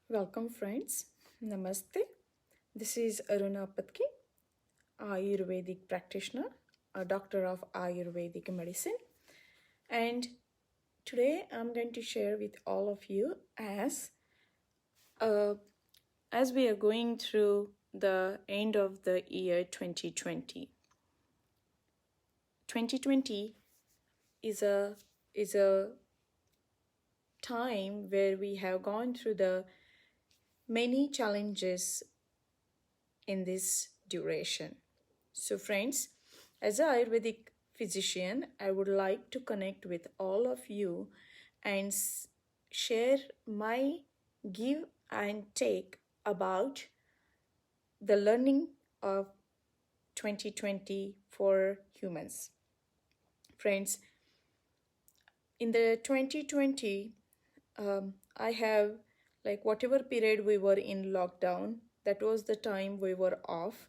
Welcome friends. Namaste. This is Aruna Patki, Ayurvedic practitioner, a doctor of Ayurvedic medicine. And today I'm going to share with all of you as we are going through the end of the year 2020. 2020 is a time where we have gone through the many challenges in this duration. So friends, as an Ayurvedic physician, I would like to connect with all of you and share my give and take about the learning of 2020 for humans. Friends, in the 2020, I have whatever period we were in lockdown, that was the time we were off.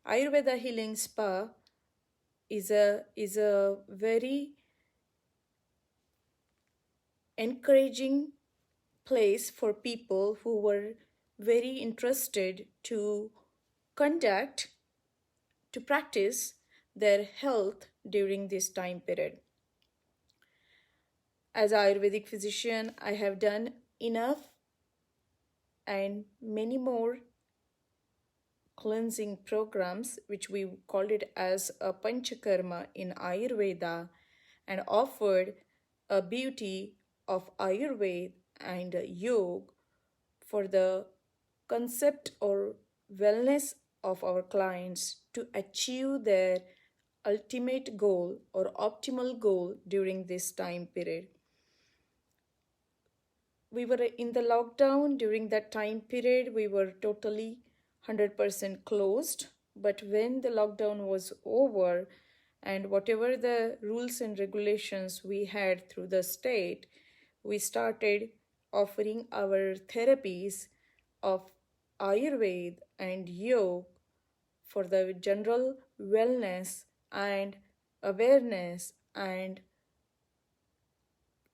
AyurvedaHealingspa is a very encouraging place for people who were very interested to practice their health during this time period. As an Ayurvedic physician, I have done enough and many more cleansing programs, which we called it as a Panchakarma in Ayurveda, and offered a beauty of Ayurveda and Yoga for the concept or wellness of our clients to achieve their ultimate goal or optimal goal during this time period. We were in the lockdown. During that time period, we were totally 100% closed. But when the lockdown was over and whatever the rules and regulations we had through the state, we started offering our therapies of Ayurveda and Yoga for the general wellness and awareness and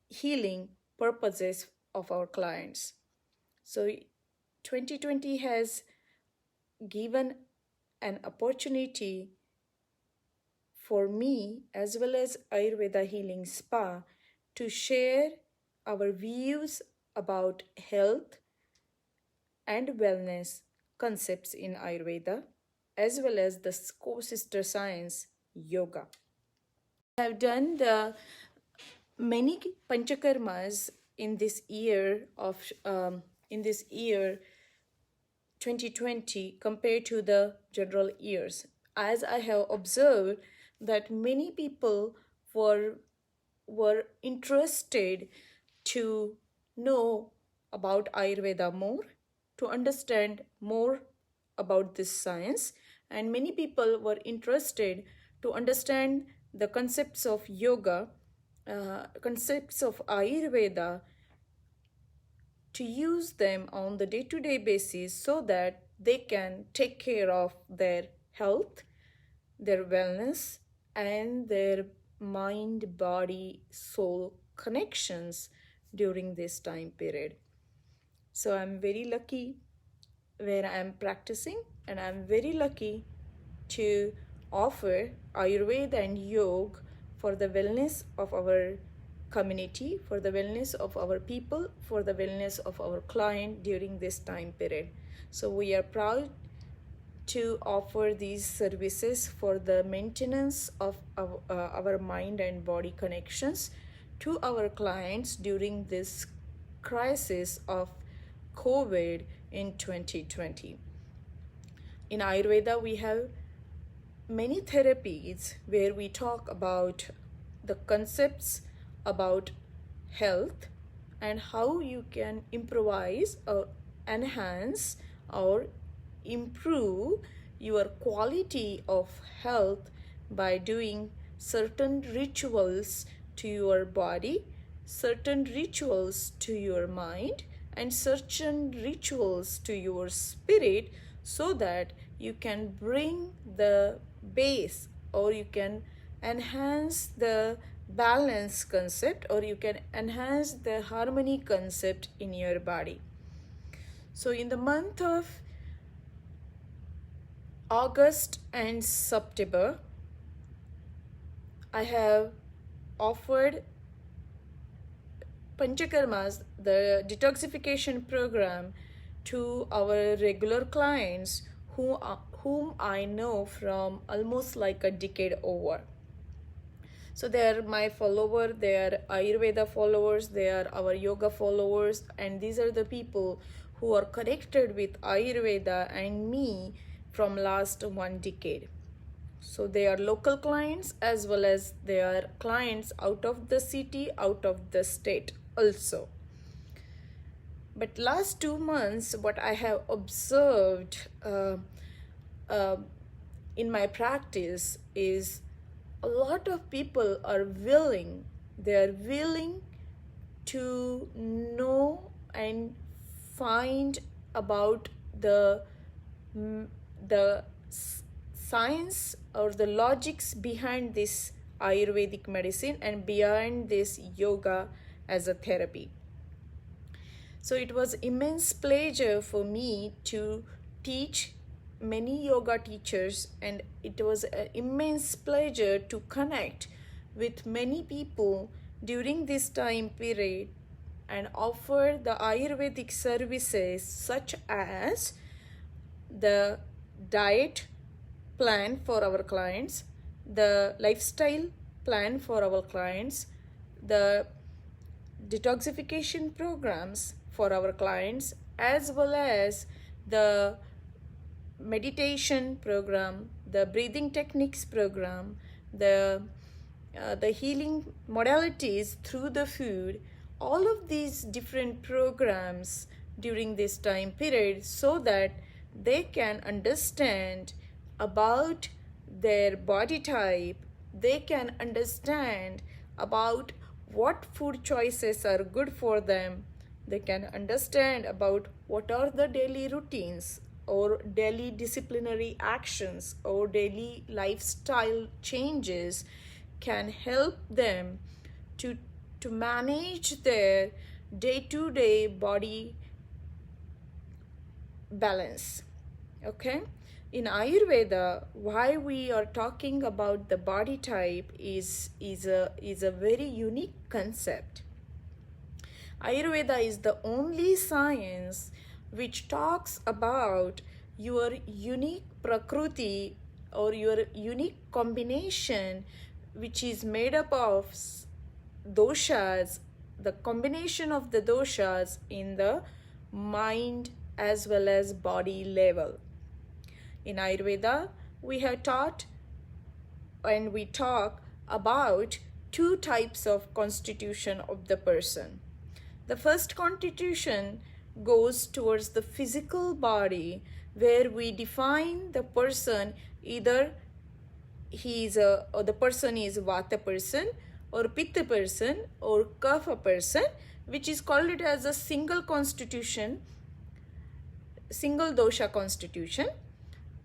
healing purposes of our clients. So 2020 has given an opportunity for me as well as Ayurveda Healing Spa to share our views about health and wellness concepts in Ayurveda as well as the co-sister science yoga. I have done the many Panchakarmas in this year 2020 compared to the general years, as I have observed that many people were interested to know about Ayurveda more, to understand more about this science, and many people were interested to understand the concepts of yoga, concepts of Ayurveda, to use them on the day-to-day basis so that they can take care of their health, their wellness, and their mind, body, soul connections during this time period. So I'm very lucky where I'm practicing, and I'm very lucky to offer Ayurveda and Yoga for the wellness of our community, for the wellness of our people, for the wellness of our client during this time period. So we are proud to offer these services for the maintenance of our mind and body connections to our clients during this crisis of COVID in 2020. In Ayurveda, we have many therapies where we talk about the concepts about health and how you can improvise or enhance or improve your quality of health by doing certain rituals to your body, certain rituals to your mind, and certain rituals to your spirit, so that you can bring the base, or you can enhance the balance concept, or you can enhance the harmony concept in your body. So in the month of August and September, I have offered Panchakarmas, the detoxification program, to our regular clients whom I know from almost like a decade over. So they are my follower, they are Ayurveda followers, they are our yoga followers, and these are the people who are connected with Ayurveda and me from last 1 decade. So they are local clients as well as they are clients out of the city, out of the state also. But last 2 months, what I have observed in my practice is a lot of people are willing to know and find about the science or the logics behind this Ayurvedic medicine and behind this yoga as a therapy. So it was immense pleasure for me to teach many yoga teachers, and it was an immense pleasure to connect with many people during this time period and offer the Ayurvedic services such as the diet plan for our clients, the lifestyle plan for our clients, the detoxification programs for our clients, as well as the meditation program, the breathing techniques program, the healing modalities through the food, all of these different programs during this time period, so that they can understand about their body type, they can understand about what food choices are good for them, they can understand about what are the daily routines or daily disciplinary actions or daily lifestyle changes can help them to manage their day-to-day body balance. Okay, in Ayurveda, why we are talking about the body type is a very unique concept. Ayurveda is the only science which talks about your unique prakriti or your unique combination, which is made up of doshas, the combination of the doshas in the mind as well as body level. In Ayurveda, we have taught and we talk about 2 types of constitution of the person. The first constitution goes towards the physical body, where we define the person, either the person is Vata person or Pitta person or Kapha person, which is called it as a single constitution, single dosha constitution.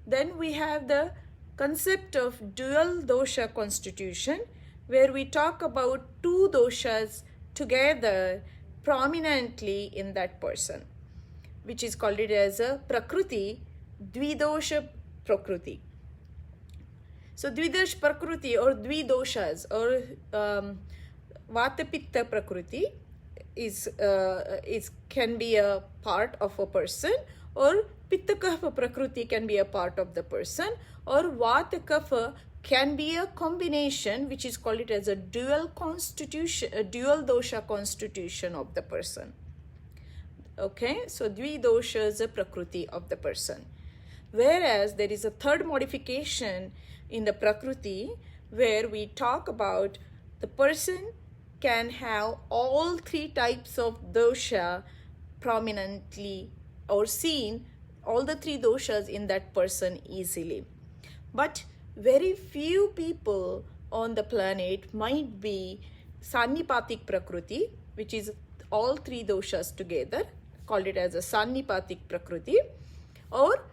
Then we have the concept of dual dosha constitution, where we talk about 2 doshas together prominently in that person, which is called it as a prakriti, dvidosha prakriti. So dvidosha prakriti or dvidoshas or vata pitta prakriti can be a part of a person, or pitta kapha prakriti can be a part of the person, or vata kapha can be a combination, which is called it as a dual constitution, a dual dosha constitution of the person. Okay, so dvidosha is a prakriti of the person. Whereas there is a third modification in the prakriti, where we talk about the person can have all 3 types of dosha prominently or seen, all the 3 doshas in that person easily. But very few people on the planet might be sannipatik prakriti, which is all 3 doshas together, called it as a sannipatik prakriti, or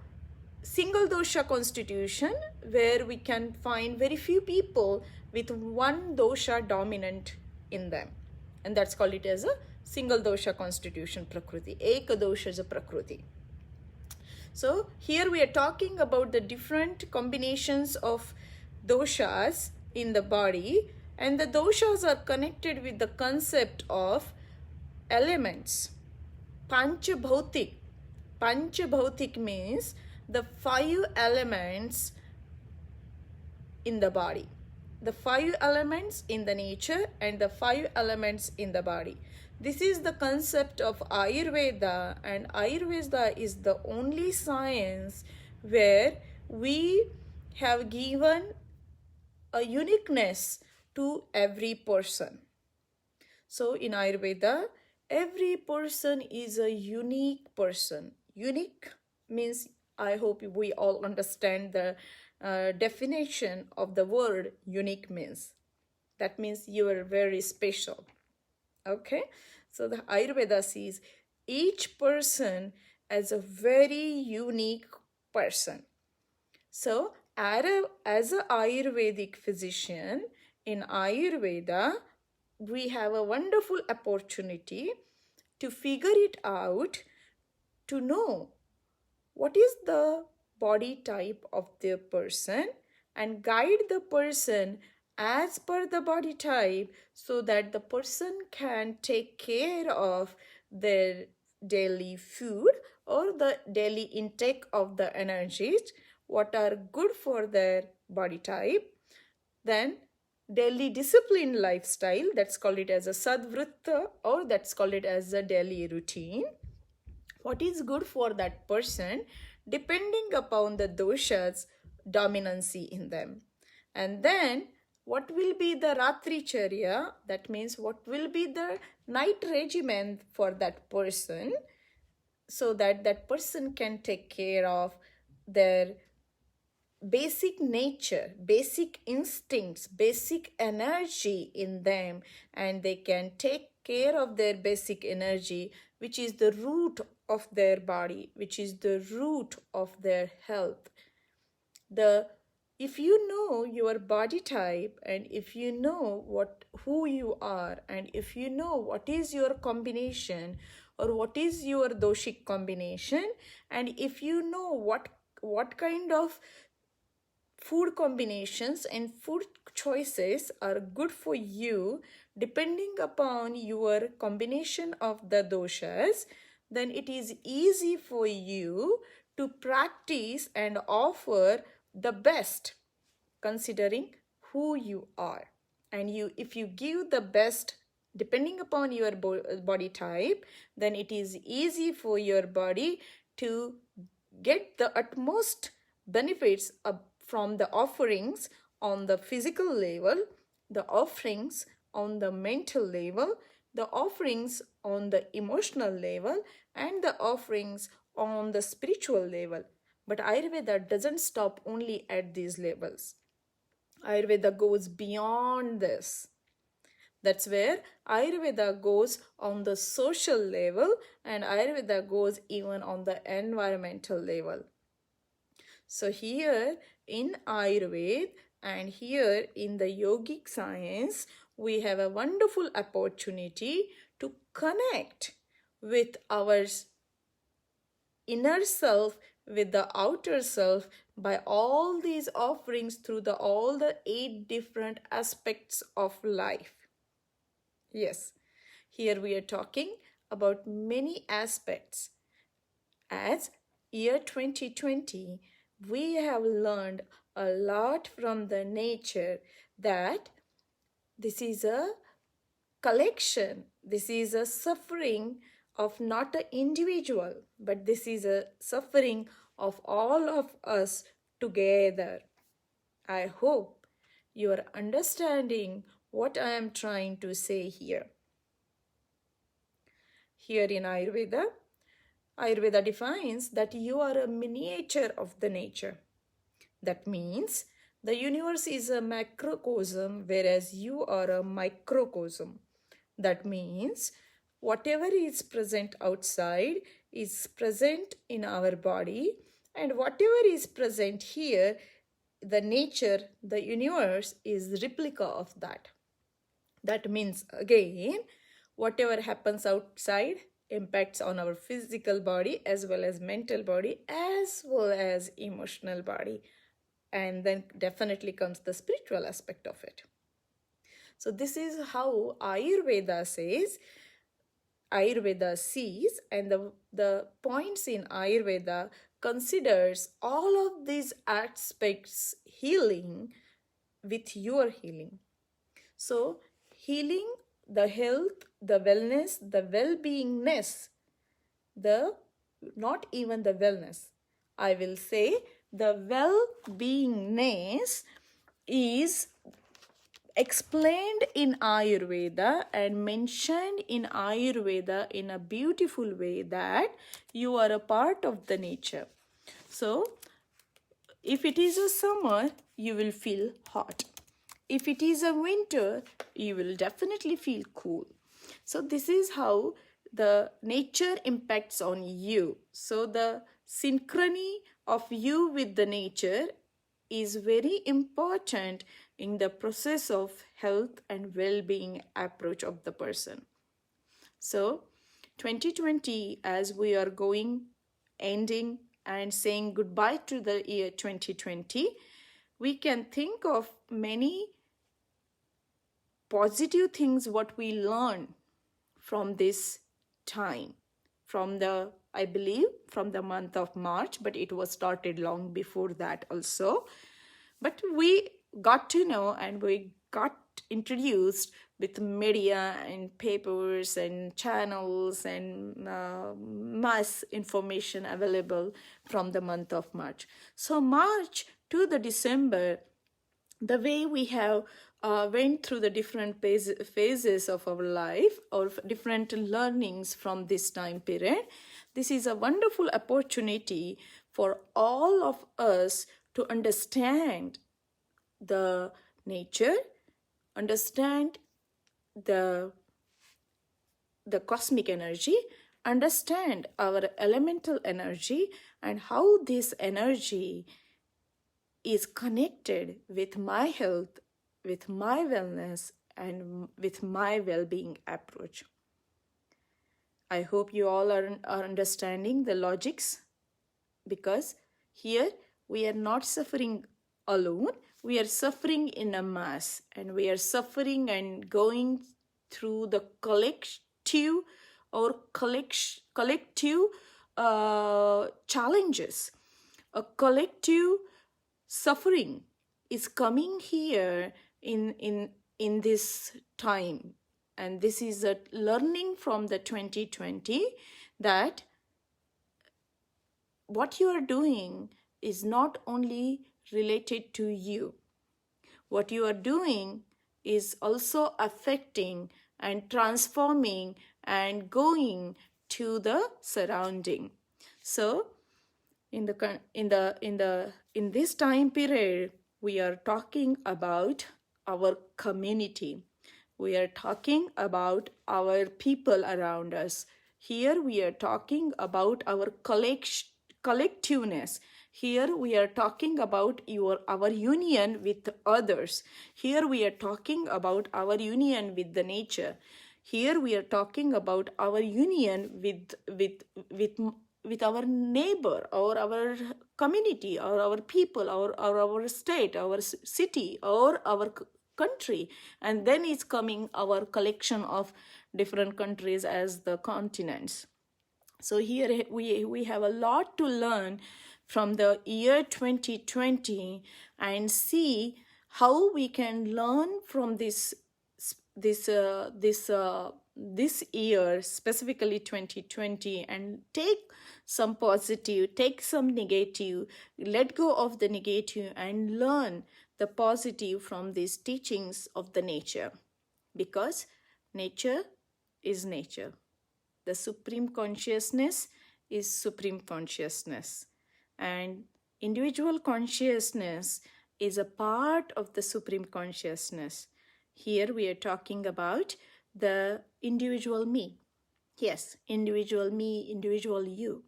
single dosha constitution, where we can find very few people with 1 dosha dominant in them, and that's called it as a single dosha constitution prakriti, eka dosha is a prakriti. So here we are talking about the different combinations of doshas in the body, and the doshas are connected with the concept of elements. Panchabhautik. Panchabhautik means the 5 elements in the body. The 5 elements in the nature and the 5 elements in the body. This is the concept of Ayurveda, and Ayurveda is the only science where we have given a uniqueness to every person. So in Ayurveda, every person is a unique person. Unique means, I hope we all understand the definition of the word unique means. That means you are very special. Okay, so the Ayurveda sees each person as a very unique person. So as an Ayurvedic physician in Ayurveda, we have a wonderful opportunity to figure it out, to know what is the body type of the person and guide the person as per the body type, so that the person can take care of their daily food or the daily intake of the energies, what are good for their body type. Then daily disciplined lifestyle, that's called it as a sadvritta, or that's called it as a daily routine. What is good for that person depending upon the doshas dominancy in them. And then what will be the ratri charya, that means what will be the night regimen for that person, so that that person can take care of their basic nature, basic instincts, basic energy in them, and they can take care of their basic energy, which is the root of their body, which is the root of their health. If you know your body type, and if you know who you are, and if you know what is your combination or what is your doshic combination, and if you know what kind of food combinations and food choices are good for you depending upon your combination of the doshas, then it is easy for you to practice and offer the best considering who you are. And if you give the best depending upon your body type, then it is easy for your body to get the utmost benefits from the offerings on the physical level, the offerings on the mental level, the offerings on the emotional level, and the offerings on the spiritual level. But Ayurveda doesn't stop only at these levels. Ayurveda goes beyond this. That's where Ayurveda goes on the social level, and Ayurveda goes even on the environmental level. So here in Ayurveda and here in the yogic science, we have a wonderful opportunity to connect with our inner self, with the outer self, by all these offerings through all the 8 different aspects of life. Yes, here we are talking about many aspects. As year 2020, we have learned a lot from the nature, that this is a collection, this is a suffering of not an individual, but this is a suffering of all of us together. I hope you are understanding what I am trying to say here. Here in Ayurveda, Ayurveda defines that you are a miniature of the nature. That means the universe is a macrocosm, whereas you are a microcosm. That means whatever is present outside is present in our body, and whatever is present here, the nature, the universe is replica of that. That means again, whatever happens outside impacts on our physical body as well as mental body as well as emotional body. And then definitely comes the spiritual aspect of it. So this is how Ayurveda sees, and the points in Ayurveda considers all of these aspects healing with your healing. So healing, the health, the wellness, the well-beingness, not even the wellness, I will say the well-beingness is explained in Ayurveda and mentioned in Ayurveda in a beautiful way, that you are a part of the nature. So if it is a summer, you will feel hot. If it is a winter, you will definitely feel cool. So this is how the nature impacts on you. So the synchrony of you with the nature is very important in the process of health and well-being approach of the person. So 2020, as we are ending and saying goodbye to the year 2020, we can think of many positive things what we learn from this time, I believe from the month of March, but it was started long before that also. But we got to know and we got introduced with media and papers and channels and mass information available from the month of March. So March to the December, the way we have went through the different phases of our life or different learnings from this time period, this is a wonderful opportunity for all of us to understand the nature, understand the cosmic energy, understand our elemental energy, and how this energy is connected with my health, with my wellness, and with my well-being approach. I hope you all are understanding the logics, because here we are not suffering alone, we are suffering in a mass, and we are suffering and going through the collective challenges. A collective suffering is coming here in this time, and this is a learning from the 2020, that what you are doing is not only related to you. What you are doing is also affecting and transforming and going to the surrounding. So in this time period, we are talking about our community. We are talking about our people around us. Here we are talking about our collectiveness. Here we are talking about our union with others. Here we are talking about our union with the nature. Here we are talking about our union with our neighbor or our community or our people or our state, our city or our country. And then is coming our collection of different countries as the continents. So here we have a lot to learn from the year 2020 and see how we can learn from this year, specifically 2020, and take some positive, take some negative, let go of the negative and learn the positive from these teachings of the nature, because nature is nature. The supreme consciousness is supreme consciousness, and individual consciousness is a part of the supreme consciousness. Here we are talking about the individual me. Yes, individual me, individual you.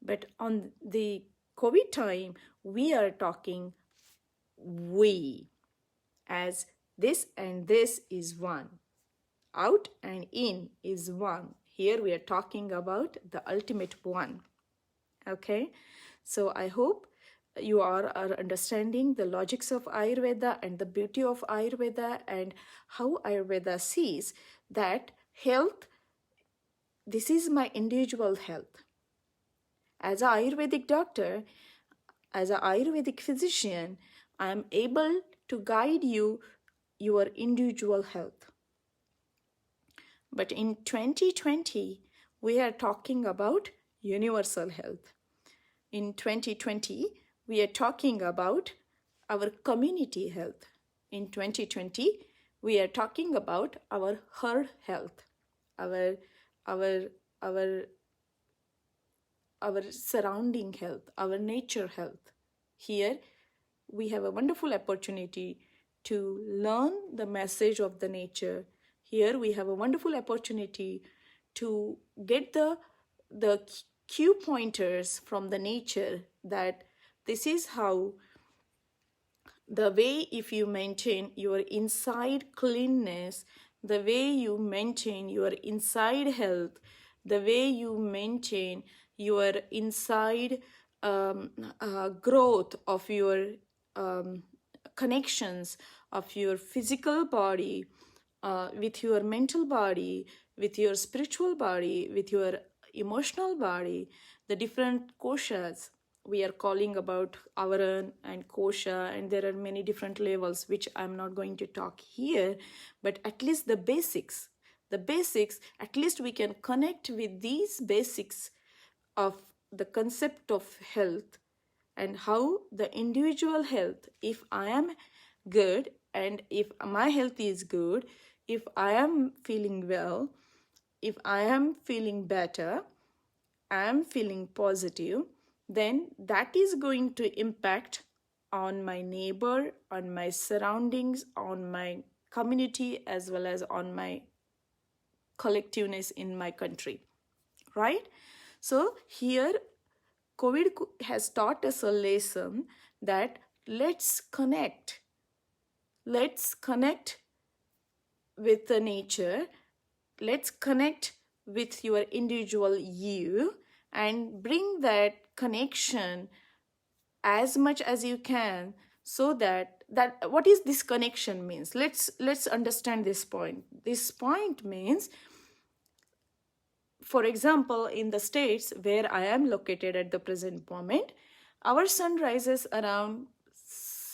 But on the COVID time, we are talking we, as this and this is one. Out and in is one. Here we are talking about the ultimate one. Okay, so I hope you are understanding the logics of Ayurveda and the beauty of Ayurveda and how Ayurveda sees that health, this is my individual health. As an Ayurvedic doctor, as an Ayurvedic physician, I am able to guide you your individual health. But in 2020, we are talking about universal health. In 2020, we are talking about our community health. In 2020, we are talking about our herd health, our surrounding health, our nature health. Here, we have a wonderful opportunity to learn the message of the nature. Here, we have a wonderful opportunity to get the cue pointers from the nature, that this is how the way, if you maintain your inside cleanness, the way you maintain your inside health, the way you maintain your inside growth of your connections of your physical body with your mental body, with your spiritual body, with your emotional body, the different koshas. We are calling about Avaran and kosha, and there are many different levels which I'm not going to talk here, but at least the basics, at least we can connect with these basics of the concept of health and how the individual health, if I am good and if my health is good, if I am feeling well, if I am feeling better, I am feeling positive, then that is going to impact on my neighbor, on my surroundings, on my community, as well as on my collectiveness in my country, right? So here, COVID has taught us a lesson that let's connect with the nature, let's connect with your individual you and bring that connection as much as you can, so that what is this connection means? Let's understand this point. This point means, for example, in the states where I am located at the present moment, our sun rises around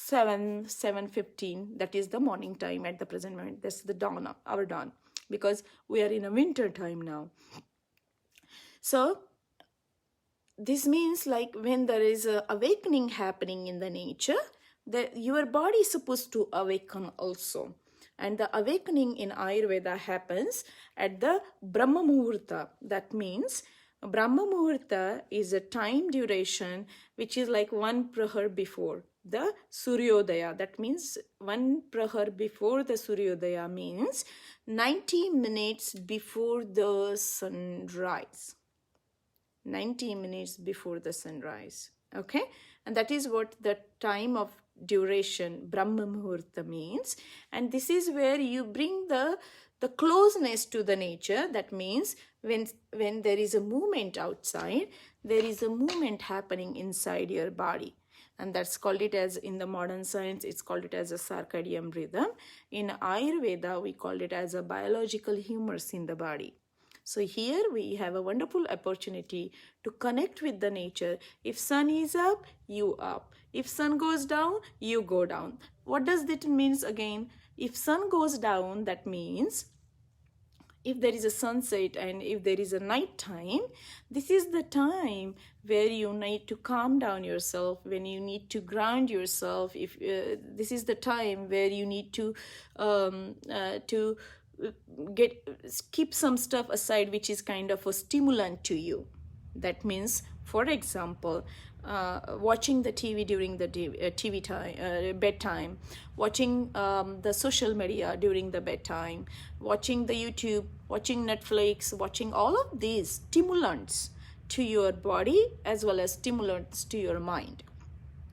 7:15. That is the morning time at the present moment. That's the dawn, our dawn, because we are in a winter time now. So this means, like, when there is a awakening happening in the nature, that your body is supposed to awaken also. And the awakening in Ayurveda happens at the Brahma Muhurta. That means Brahma Muhurta is a time duration which is like 1 prahar before the Suryodaya. That means 1 prahar before the Suryodaya means 90 minutes before the sunrise. 90 minutes before the sunrise. Okay? And that is what the time of duration Brahma Muhurta means. And this is where you bring the closeness to the nature. That means when there is a movement outside, there is a movement happening inside your body. And that's called it as, in the modern science, it's called it as a circadian rhythm. In Ayurveda, we call it as a biological humors in the body. So here we have a wonderful opportunity to connect with the nature. If sun is up, you up. If sun goes down, you go down. What does that mean again? If sun goes down, that means if there is a sunset and if there is a night time, this is the time where you need to calm down yourself, when you need to ground yourself. If this is the time where you need to keep some stuff aside which is kind of a stimulant to you. That means, for example, watching the TV during the TV time, bedtime, watching the social media during the bedtime, watching the YouTube, watching Netflix, watching all of these stimulants to your body as well as stimulants to your mind.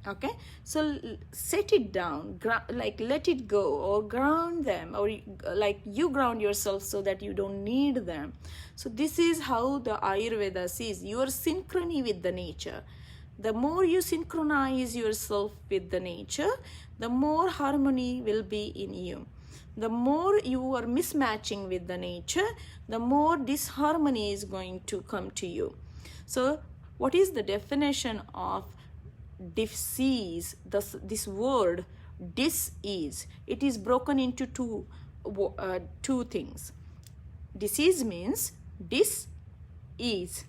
Okay, so set it down, like let it go, or ground them, or like you ground yourself so that you don't need them. So this is how the Ayurveda sees your synchrony with the nature. The more you synchronize yourself with the nature, the more harmony will be in you. The more you are mismatching with the nature, the more disharmony is going to come to you. So what is the definition of disease? This word dis-ease, it is broken into two things. Disease means dis-ease.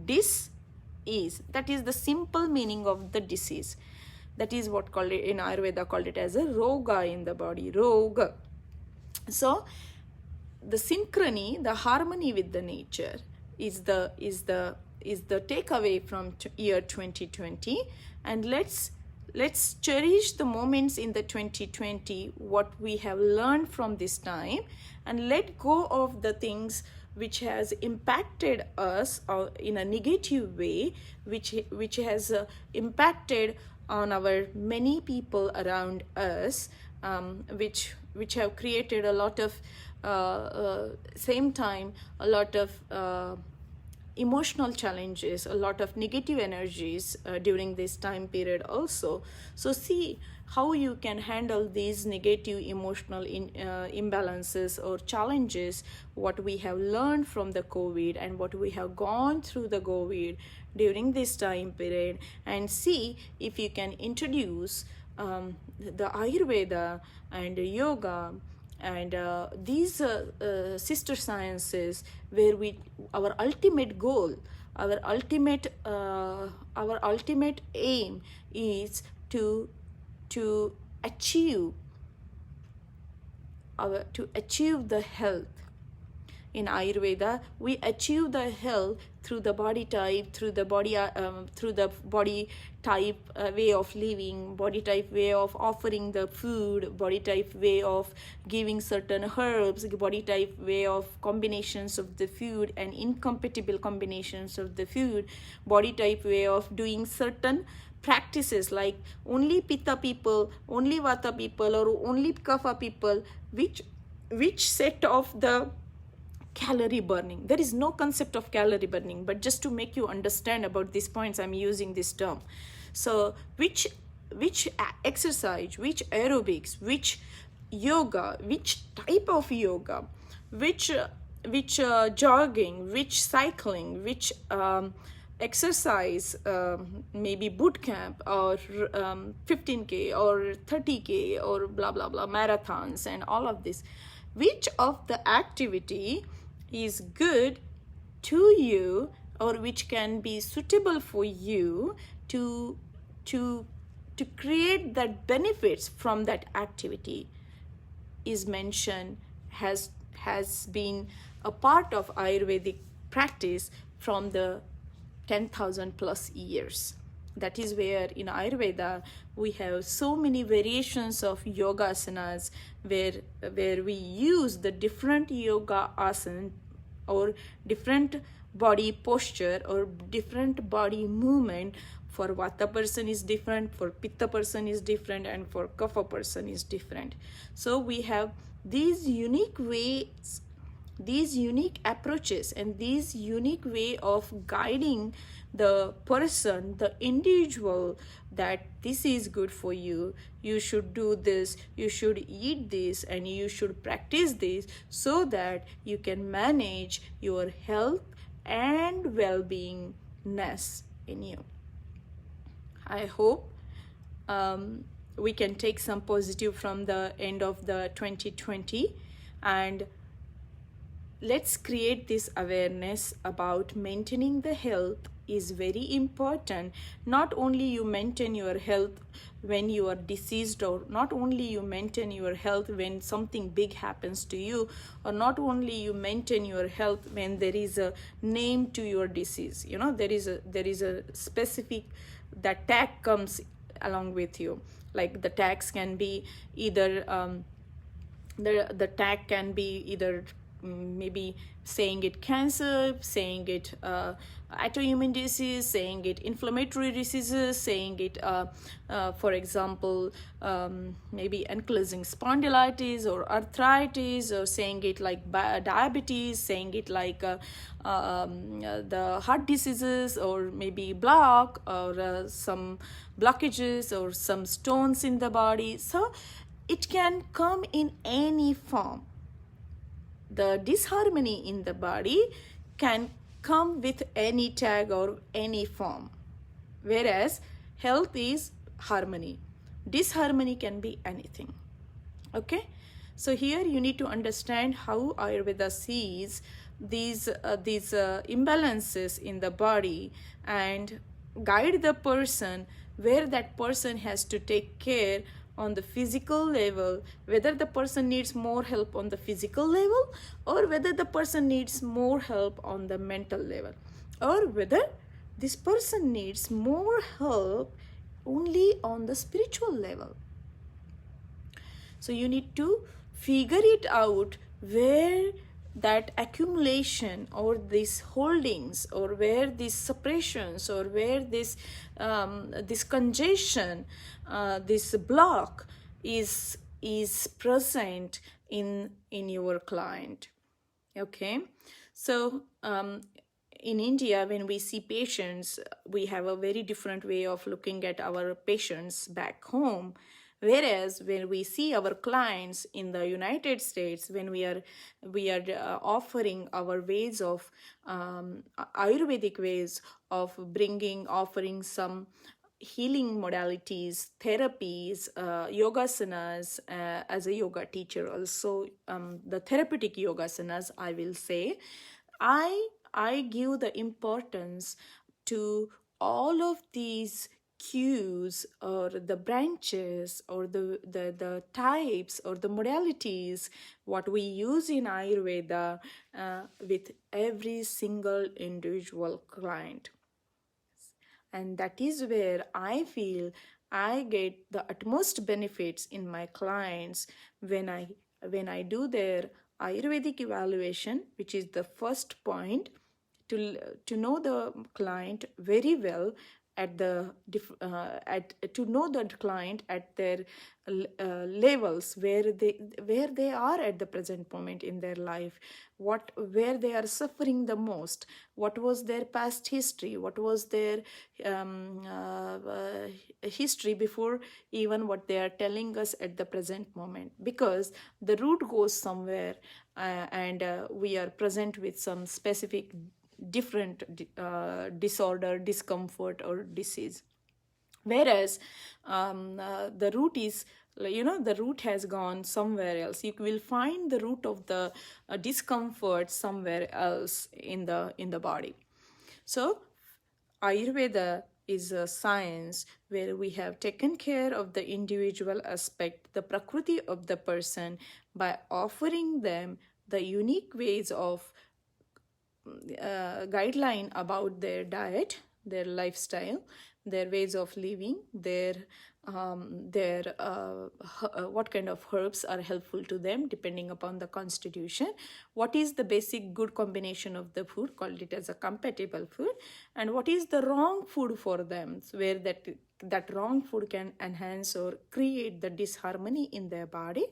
Dis-ease, that is the simple meaning of the disease. That is what called it in Ayurveda, called it as a roga in the body, roga. So the synchrony, the harmony with the nature is the takeaway from year 2020. And let's cherish the moments in the 2020, what we have learned from this time, and let go of the things which has impacted us in a negative way, which has impacted on our many people around us, which have created a lot of same time a lot of emotional challenges, a lot of negative energies during this time period also. So see how you can handle these negative emotional imbalances or challenges, what we have learned from the COVID and what we have gone through the COVID during this time period, and see if you can introduce the Ayurveda and yoga and these sister sciences, where our ultimate goal, our ultimate aim is to achieve the health. In Ayurveda, we achieve the health through the body type, through the body type way of living, body type way of offering the food, body type way of giving certain herbs, body type way of combinations of the food and incompatible combinations of the food, body type way of doing certain practices like only Pitta people, only Vata people, or only Kapha people, which set of the calorie burning. There is no concept of calorie burning, but just to make you understand about these points, I'm using this term. So which exercise, which aerobics, which yoga, which type of yoga, which jogging, which cycling, which exercise, maybe boot camp or 15K or 30K or blah blah blah marathons and all of this, which of the activity is good to you, or which can be suitable for you to create that benefits from that activity, is mentioned, has been a part of Ayurvedic practice from the 10,000 plus years. That is where in Ayurveda we have so many variations of yoga asanas, where we use the different yoga asana or different body posture or different body movement. For Vata person is different, for Pitta person is different, and for Kapha person is different. So we have these unique ways, these unique approaches, and these unique way of guiding the person, the individual, that this is good for you, you should do this, you should eat this, and you should practice this, so that you can manage your health and well-beingness in you. I hope we can take some positive from the end of the 2020, and let's create this awareness about maintaining the health is very important. Not only you maintain your health when you are diseased, or not only you maintain your health when something big happens to you, or not only you maintain your health when there is a name to your disease. You know, there is a specific, that tag comes along with you. Like the tags can be either the tag can be either maybe saying it cancer, saying it autoimmune disease, saying it inflammatory diseases, saying it, for example, maybe ankylosing spondylitis or arthritis, or saying it like diabetes, saying it like the heart diseases, or maybe block, or some blockages, or some stones in the body. So it can come in any form. The disharmony in the body can come with any tag or any form, whereas health is harmony. Disharmony can be anything. Okay, so here you need to understand how Ayurveda sees these imbalances in the body and guide the person where that person has to take care on the physical level, whether the person needs more help on the physical level, or whether the person needs more help on the mental level, or whether this person needs more help only on the spiritual level. So you need to figure it out where that accumulation or these holdings, or where these suppressions, or where this congestion, this block is present in your client. Okay, so in India, when we see patients, we have a very different way of looking at our patients back home. Whereas when we see our clients in the United States, when we are offering our ways of Ayurvedic ways of offering some healing modalities, therapies, yogasanas, as a yoga teacher also, the therapeutic yogasanas, I will say, I give the importance to all of these cues, or the branches, or the types, or the modalities what we use in Ayurveda with every single individual client. And that is where I feel I get the utmost benefits in my clients when I do their Ayurvedic evaluation, which is the first point, to know the client very well, to know the client at their levels, where they are at the present moment in their life, where they are suffering the most, what was their past history, what was their history before even what they are telling us at the present moment, because the root goes somewhere, and we are present with some specific different disorder, discomfort, or disease. Whereas the root is, the root has gone somewhere else. You will find the root of the discomfort somewhere else in the body. So Ayurveda is a science where we have taken care of the individual aspect, the prakriti of the person, by offering them the unique ways of guideline about their diet, their lifestyle, their ways of living, their what kind of herbs are helpful to them depending upon the constitution, what is the basic good combination of the food, called it as a compatible food, and what is the wrong food for them, where that wrong food can enhance or create the disharmony in their body.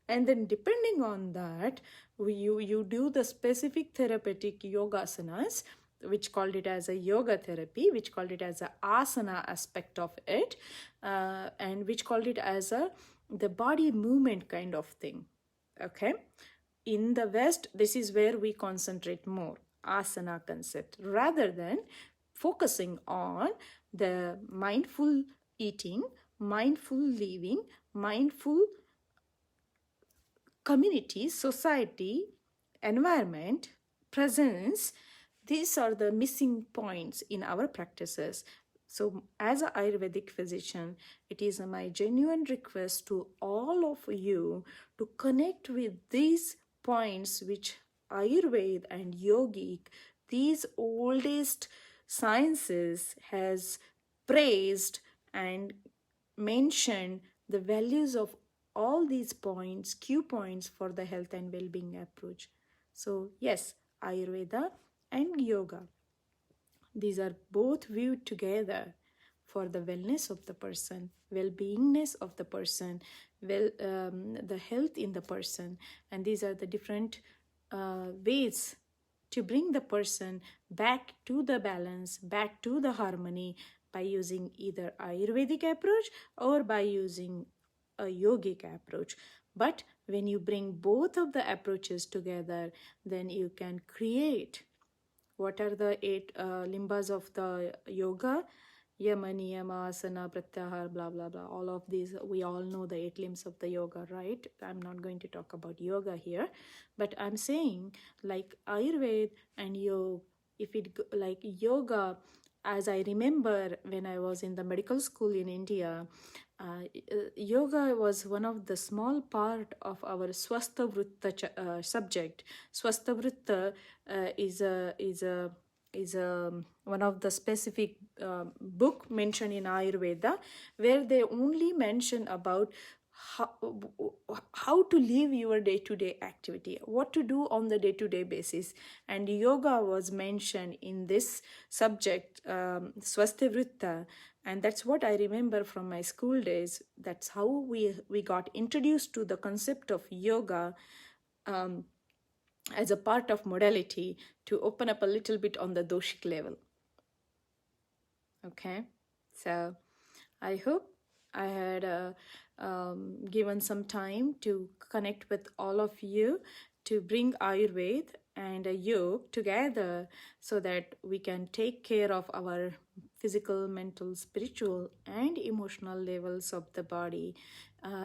And then depending on that, you do the specific therapeutic yogasanas, which called it as a yoga therapy, which called it as a asana aspect of it, and which called it as the body movement kind of thing. Okay, in the West, this is where we concentrate more, asana concept, rather than focusing on the mindful eating, mindful living, mindful community, society, environment, presence. These are the missing points in our practices. So as an Ayurvedic physician, it is my genuine request to all of you to connect with these points which Ayurveda and Yogic, these oldest sciences, has praised and mentioned the values of all these points, cue points for the health and well-being approach. So yes, Ayurveda and Yoga, these are both viewed together for the wellness of the person, well-beingness of the person, the health in the person, and these are the different ways to bring the person back to the balance, back to the harmony by using either Ayurvedic approach or by using a yogic approach. But when you bring both of the approaches together, then you can create what are the 8 limbas of the yoga? Yama, Niyama, Asana, Pratyahar, blah, blah, blah. All of these, we all know the 8 limbs of the yoga, right? I'm not going to talk about yoga here, but I'm saying like Ayurveda and yoga, if it like yoga, as I remember when I was in the medical school in India, yoga was one of the small part of our Swastha Vritta subject. Swastha Vritta is one of the specific book mentioned in Ayurveda, where they only mention about how to live your day-to-day activity, what to do on the day-to-day basis. And yoga was mentioned in this subject, Swastha Vritta, and that's what I remember from my school days. That's how we got introduced to the concept of yoga as a part of modality to open up a little bit on the doshic level. Okay, so I hope I had given some time to connect with all of you to bring Ayurveda and Yoga together so that we can take care of our physical, mental, spiritual, and emotional levels of the body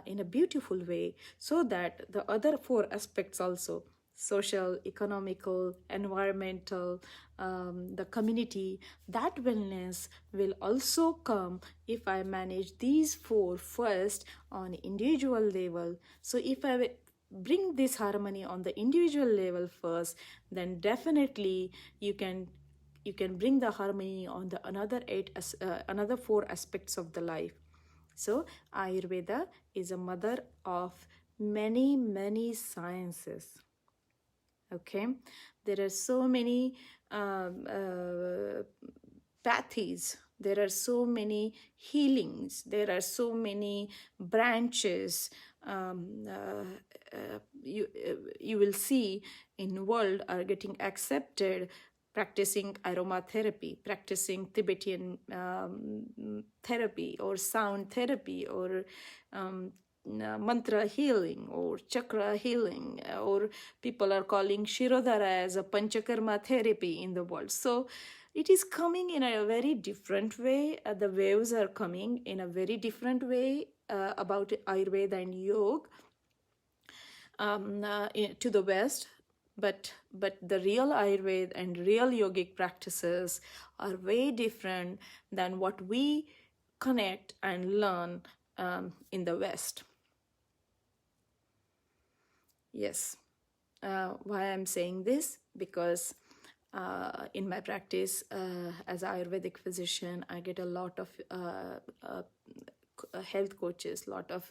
in a beautiful way, so that the other 4 aspects also, social, economical, environmental, the community, that wellness will also come if I manage these 4 first on individual level. So if I bring this harmony on the individual level first, then definitely you can bring the harmony on the another 4 aspects of the life. So Ayurveda is a mother of many sciences. Okay, there are so many pathies, there are so many healings, there are so many branches. You will see in world are getting accepted, practicing aromatherapy, practicing Tibetan therapy or sound therapy or mantra healing or chakra healing, or people are calling Shirodhara as a Panchakarma therapy in the world. So it is coming in a very different way. The waves are coming in a very different way about Ayurveda and Yoga to the West. But the real Ayurveda and real yogic practices are way different than what we connect and learn in the West. Yes. Why I'm saying this? Because in my practice as an Ayurvedic physician, I get a lot of health coaches, lot of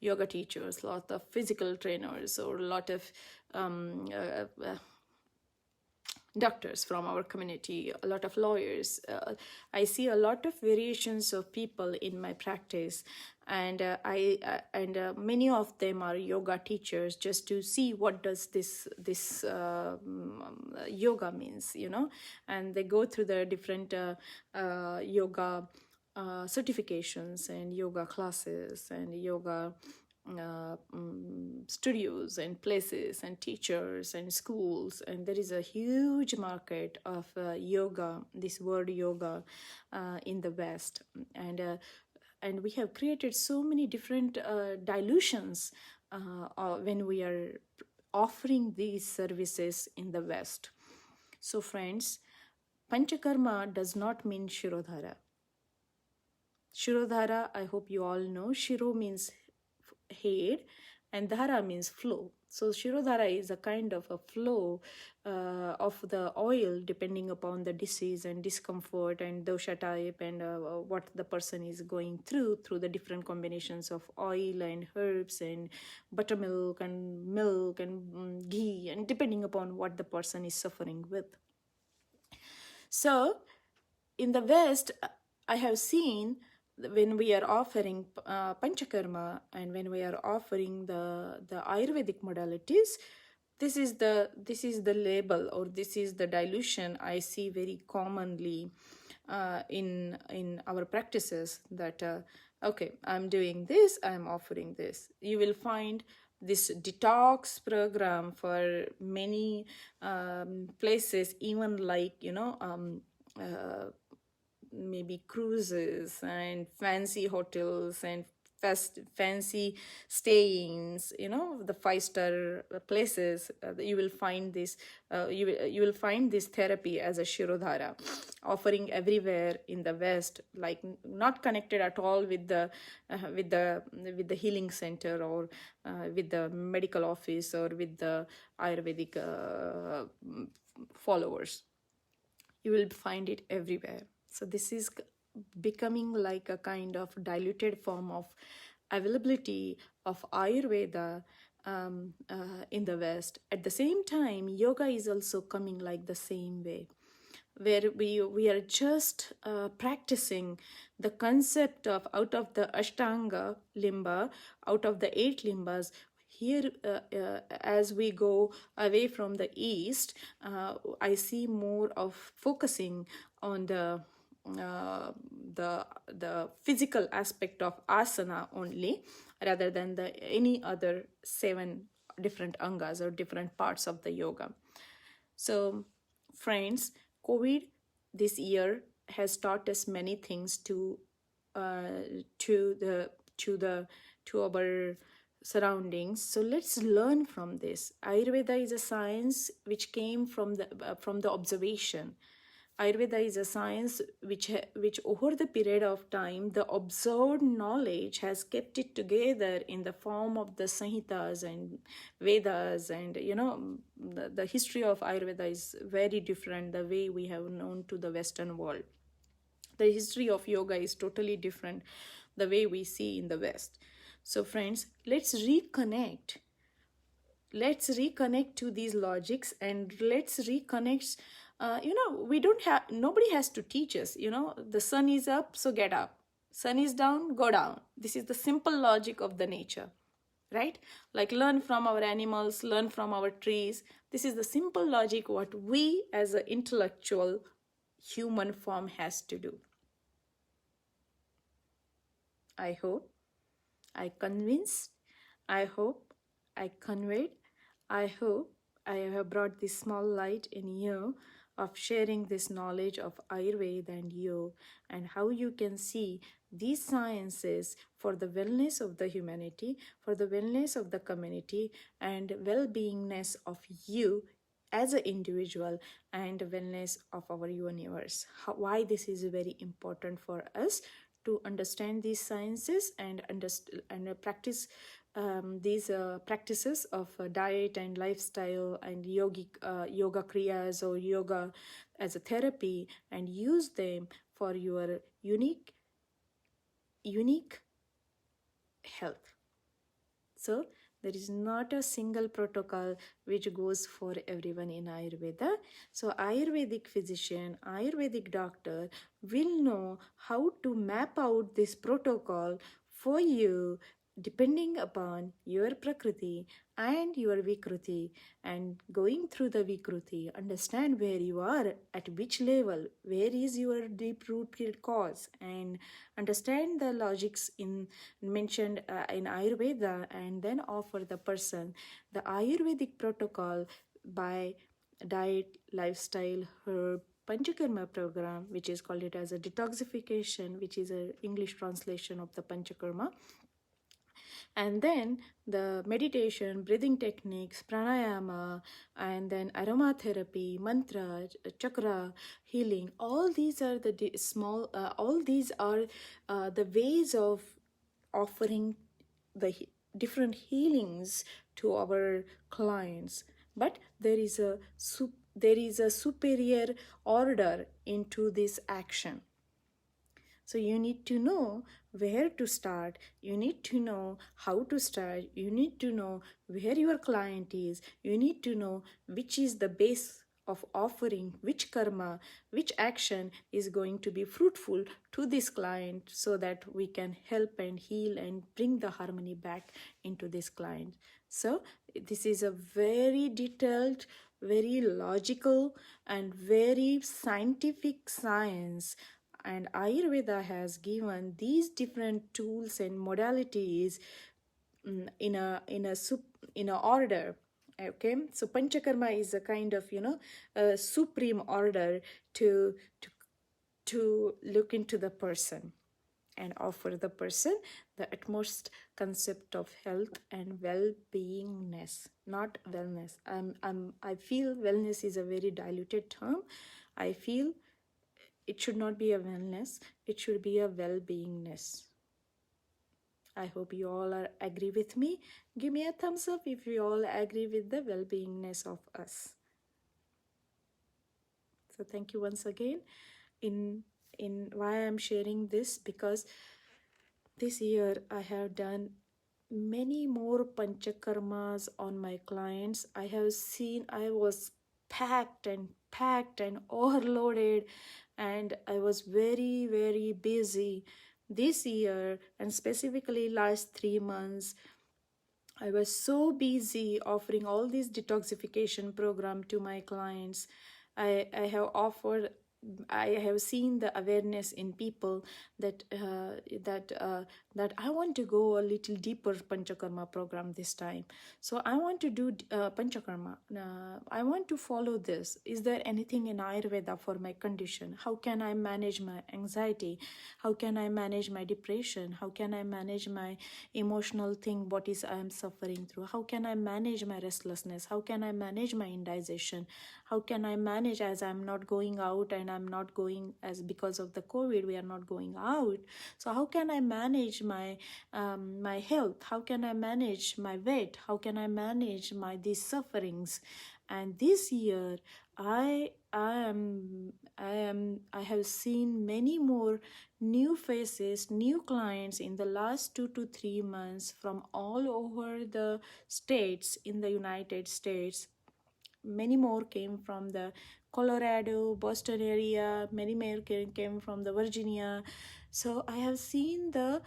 yoga teachers, lot of physical trainers, or a lot of doctors from our community, a lot of lawyers. I see a lot of variations of people in my practice, and many of them are yoga teachers, just to see what does this yoga means, and they go through the different yoga certifications and yoga classes and yoga studios and places and teachers and schools, and there is a huge market of yoga, this word yoga, in the West, and we have created so many different dilutions when we are offering these services in the West. So friends, Panchakarma does not mean Shirodhara. Shirodhara, I hope you all know, Shiro means head and Dhara means flow. So Shirodhara is a kind of a flow of the oil depending upon the disease and discomfort and dosha type and what the person is going through the different combinations of oil and herbs and buttermilk and milk and ghee, and depending upon what the person is suffering with. So in the West, I have seen when we are offering Panchakarma and when we are offering the Ayurvedic modalities, this is the label, or this is the dilution I see very commonly in our practices, that okay, I'm doing this, I'm offering this. You will find this detox program for many places, even like maybe cruises and fancy hotels and fancy stayings, the 5-star places. You will find this you will find this therapy as a Shirodhara offering everywhere in the West, like not connected at all with the healing center, or with the medical office, or with the Ayurvedic followers. You will find it everywhere. So this is becoming like a kind of diluted form of availability of Ayurveda in the West. At the same time, yoga is also coming like the same way, where we are just practicing the concept of out of the Ashtanga limba, out of the 8 limbas. Here, as we go away from the East, I see more of focusing on the physical aspect of asana only, rather than any other 7 different angas or different parts of the yoga. So, friends, COVID this year has taught us many things to our surroundings. So let's learn from this. Ayurveda is a science which came from the observation. Ayurveda is a science which over the period of time, the observed knowledge has kept it together in the form of the Samhitas and Vedas. And the history of Ayurveda is very different the way we have known to the Western world. The history of yoga is totally different the way we see in the West. So friends, let's reconnect to these logics, and let's reconnect. Nobody has to teach us. The sun is up, so get up. Sun is down, go down. This is the simple logic of the nature, right? Like learn from our animals, learn from our trees. This is the simple logic what we as an intellectual human form has to do. I hope I convinced, I hope I conveyed, I hope I have brought this small light in you of sharing this knowledge of Ayurveda and Yoga, and how you can see these sciences for the wellness of the humanity, for the wellness of the community, and well-beingness of you as an individual, and wellness of our universe. Why this is very important for us to understand these sciences and practice these practices of diet and lifestyle and yoga kriyas or yoga as a therapy, and use them for your unique health. So there is not a single protocol which goes for everyone in Ayurveda. So Ayurvedic physician, Ayurvedic doctor will know how to map out this protocol for you, depending upon your prakriti and your vikruti, and going through the vikruti, understand where you are, at which level, where is your deep rooted cause, and understand the logics mentioned in Ayurveda, and then offer the person the Ayurvedic protocol by diet, lifestyle, herb, Panchakarma program, which is called it as a Detoxification, which is an English translation of the Panchakarma. And then the meditation, breathing techniques, pranayama, and then aromatherapy, mantra, chakra healing. All these are the the ways of offering the different healings to our clients, but there is a superior order into this action. So you need to know where to start, you need to know how to start, you need to know where your client is, you need to know which is the base of offering, which karma, which action is going to be fruitful to this client, so that we can help and heal and bring the harmony back into this client. So this is a very detailed, very logical, and very scientific science, and Ayurveda has given these different tools and modalities in a order. Okay, so Panchakarma is a kind of a supreme order to look into the person and offer the person the utmost concept of health and well-beingness, not wellness. I feel wellness is a very diluted term. I feel it should not be a wellness, it should be a well-beingness. I hope you all are agree with me. Give me a thumbs up if you all agree with the well-beingness of us. So thank you once again. In why I'm sharing this, because this year I have done many more Panchakarmas on my clients. I have seen I was packed and overloaded, and I was very, very busy this year, and specifically last 3 months. I was so busy offering all these detoxification program to my clients. I have seen the awareness in people that I want to go a little deeper Panchakarma program this time. So I want to do Panchakarma. I want to follow this. Is there anything in Ayurveda for my condition? How can I manage my anxiety? How can I manage my depression? How can I manage my emotional thing? What is I am suffering through? How can I manage my restlessness? How can I manage my indigestion? How can I manage, as I'm not going out, and I'm not going, as because of the COVID we are not going out. So how can I manage my my health? How can I manage my weight? How can I manage my these sufferings? And this year I have seen many more new faces, new clients in the last 2 to 3 months from all over the states in the United States. Many more came from the Colorado, Boston area, many more came from the Virginia. So I have seen the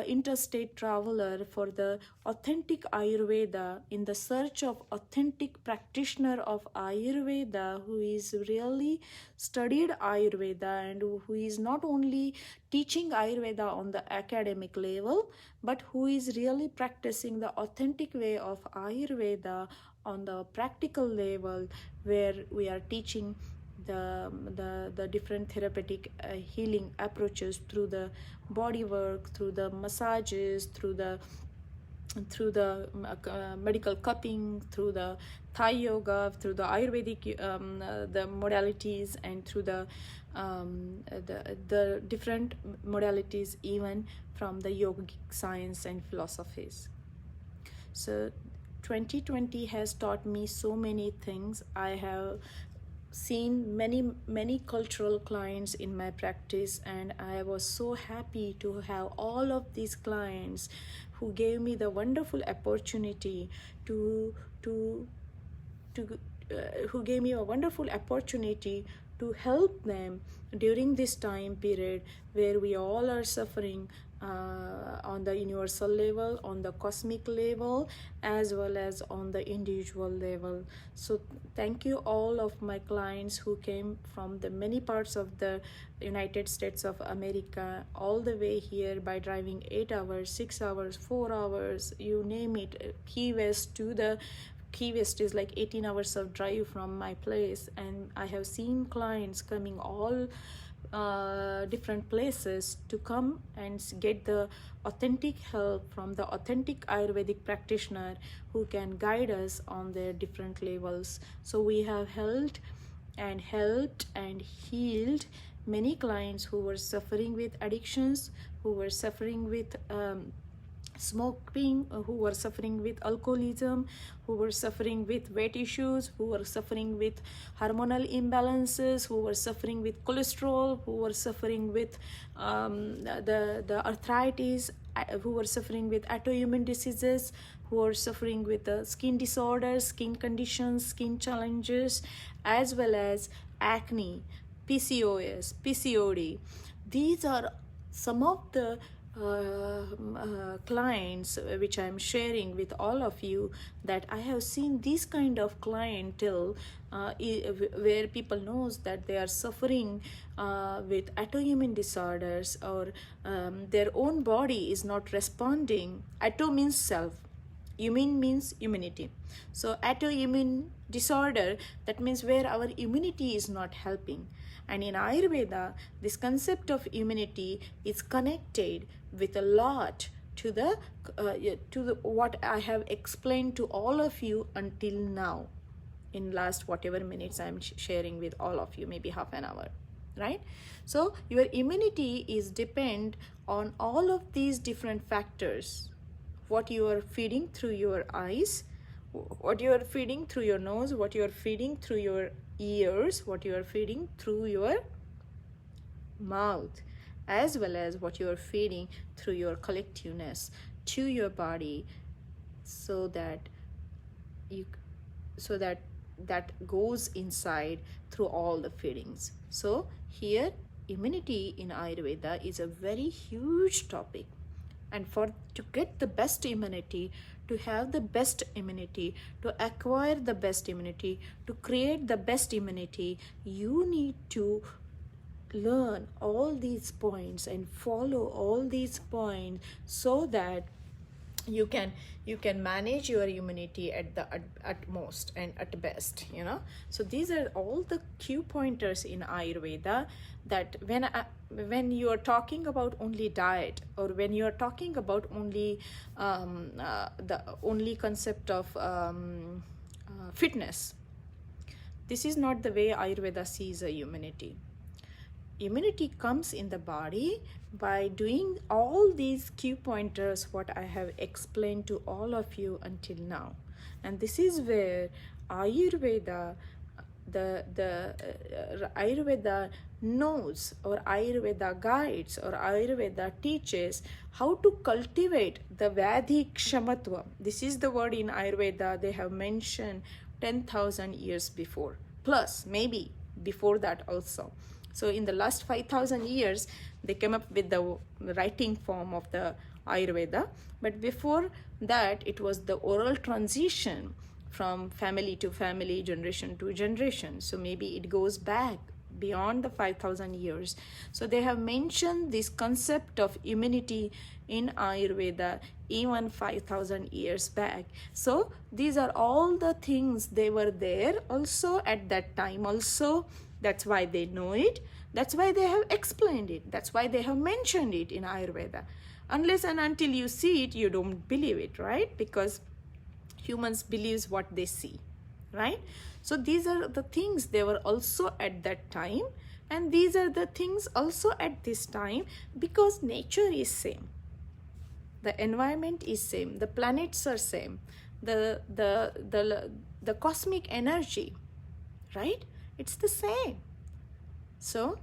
interstate traveler for the authentic Ayurveda, in the search of authentic practitioner of Ayurveda who is really studied Ayurveda and who is not only teaching Ayurveda on the academic level, but who is really practicing the authentic way of Ayurveda on the practical level, where we are teaching the different therapeutic healing approaches through the body work, through the massages, through the medical cupping, through the Thai yoga, through the Ayurvedic the modalities, and through the different modalities, even from the yogic science and philosophies. So 2020 has taught me so many things. I have seen many cultural clients in my practice, and I was so happy to have all of these clients who gave me the wonderful opportunity to help them during this time period where we all are suffering on the universal level, on the cosmic level, as well as on the individual level. So thank you all of my clients who came from the many parts of the United States of America all the way here by driving 8 hours, 6 hours, 4 hours, you name it. Key West is like 18 hours of drive from my place, and I have seen clients coming all different places to come and get the authentic help from the authentic Ayurvedic practitioner who can guide us on their different levels. So we have helped and healed many clients who were suffering with addictions, who were suffering with smoking, who were suffering with alcoholism, who were suffering with weight issues, who were suffering with hormonal imbalances, who were suffering with cholesterol, who were suffering with the arthritis, who were suffering with autoimmune diseases, who are suffering with skin disorders, skin conditions, skin challenges, as well as acne, PCOS, PCOD. These are some of the clients which I'm sharing with all of you, that I have seen this kind of clientele where people knows that they are suffering with autoimmune disorders, or their own body is not responding. Auto means self, immune means immunity. So autoimmune disorder, that means where our immunity is not helping. And in Ayurveda, this concept of immunity is connected with a lot to the what I have explained to all of you until now, in last whatever minutes I'm sharing with all of you, maybe half an hour, right? So your immunity is depend on all of these different factors. What you are feeding through your eyes, what you are feeding through your nose, what you are feeding through your ears, what you are feeding through your mouth, as well as what you are feeding through your collectiveness to your body, so that that goes inside through all the feedings. So here, immunity in Ayurveda is a very huge topic. And to get the best immunity, to have the best immunity, to acquire the best immunity, to create the best immunity, you need to learn all these points and follow all these points, so that you can manage your immunity at the utmost and at best, you know. So these are all the key pointers in Ayurveda, that when you are talking about only diet, or when you are talking about only the only concept of fitness, this is not the way Ayurveda sees a immunity. Immunity comes in the body by doing all these key pointers what I have explained to all of you until now. And this is where Ayurveda, Ayurveda knows, or Ayurveda guides, or Ayurveda teaches how to cultivate the Vadi Kshamatva. This is the word in Ayurveda they have mentioned 10,000 years before, plus maybe before that also. So in the last 5,000 years, they came up with the writing form of the Ayurveda. But before that, it was the oral transition from family to family, generation to generation. So maybe it goes back beyond the 5,000 years. So they have mentioned this concept of immunity in Ayurveda even 5,000 years back. So these are all the things, they were there also at that time also. That's why they know it. That's why they have explained it. That's why they have mentioned it in Ayurveda. Unless and until you see it, you don't believe it, right? Because humans believes what they see, right? So these are the things they were also at that time, and these are the things also at this time, because nature is same, the environment is same, the planets are same, the cosmic energy, right? It's the same. So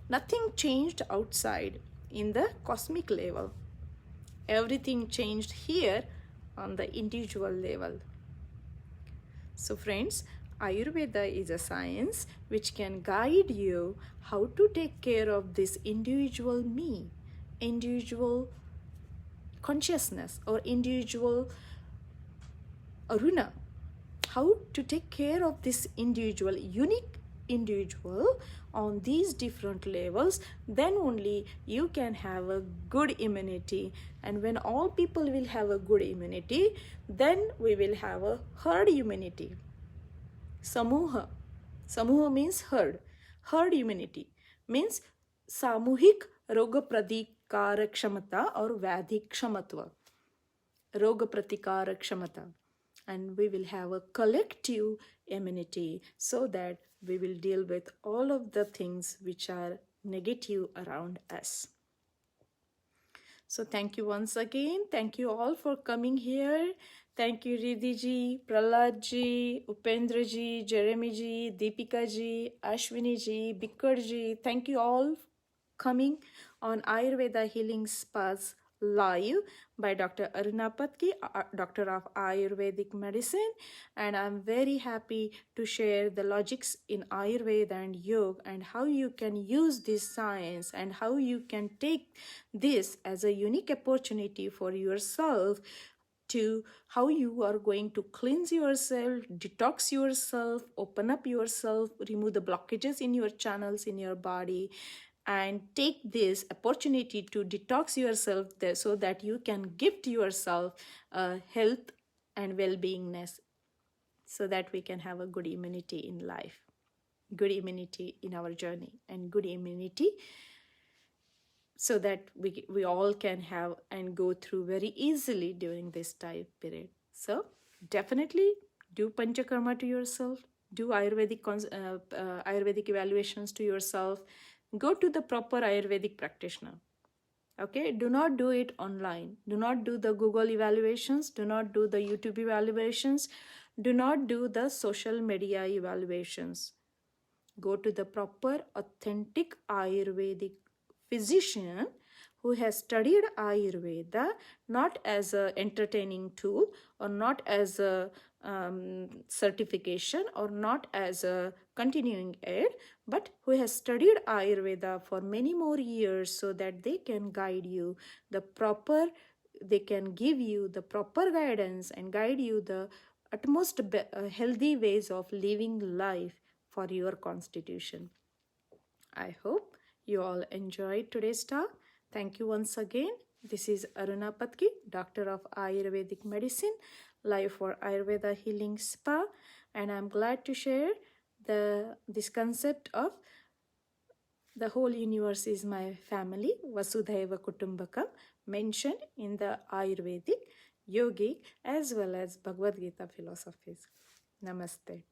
nothing changed outside in the cosmic level. Everything changed here on the individual level. So friends, Ayurveda is a science which can guide you how to take care of this individual me, individual consciousness, or individual Aruna. How to take care of this individual, unique individual on these different levels. Then only you can have a good immunity. And when all people will have a good immunity, then we will have a herd immunity. Samuha. Samuha means herd. Herd immunity means samuhik roga pratikara kshamata or vadhi kshamatva. Roga pratikara kshamata. And we will have a collective immunity, so that we will deal with all of the things which are negative around us. So thank you once again. Thank you all for coming here. Thank you Riddhi ji, Prahlad ji, Upendra ji, Jeremy ji, Deepika ji, Ashwini ji, Bikar ji. Thank you all coming on Ayurveda Healing Spa's live by Dr. Aruna Patki, Doctor of Ayurvedic Medicine. And I'm very happy to share the logics in Ayurveda and Yoga and how you can use this science and how you can take this as a unique opportunity for yourself to how you are going to cleanse yourself, detox yourself, open up yourself, remove the blockages in your channels in your body, and take this opportunity to detox yourself there so that you can gift yourself health and well-beingness so that we can have a good immunity in life, good immunity in our journey, and good immunity so that we all can have and go through very easily during this time period. So definitely do Panchakarma to yourself, do Ayurvedic evaluations to yourself, go to the proper Ayurvedic practitioner. Okay, do not do it online. Do not do the Google evaluations. Do not do the YouTube evaluations. Do not do the social media evaluations. Go to the proper, authentic Ayurvedic physician who has studied Ayurveda not as an entertaining tool or not as a certification or not as a continuing aid, but who has studied Ayurveda for many more years so that they can guide you they can give you the proper guidance and guide you the utmost healthy ways of living life for your constitution. I hope you all enjoyed today's talk. Thank you once again. This is Aruna Patki, Doctor of Ayurvedic Medicine, live for Ayurveda Healing Spa, and I'm glad to share this concept of the whole universe is my family, Vasudhaiva Kutumbakam, mentioned in the Ayurvedic, Yogic, as well as Bhagavad Gita philosophies. Namaste.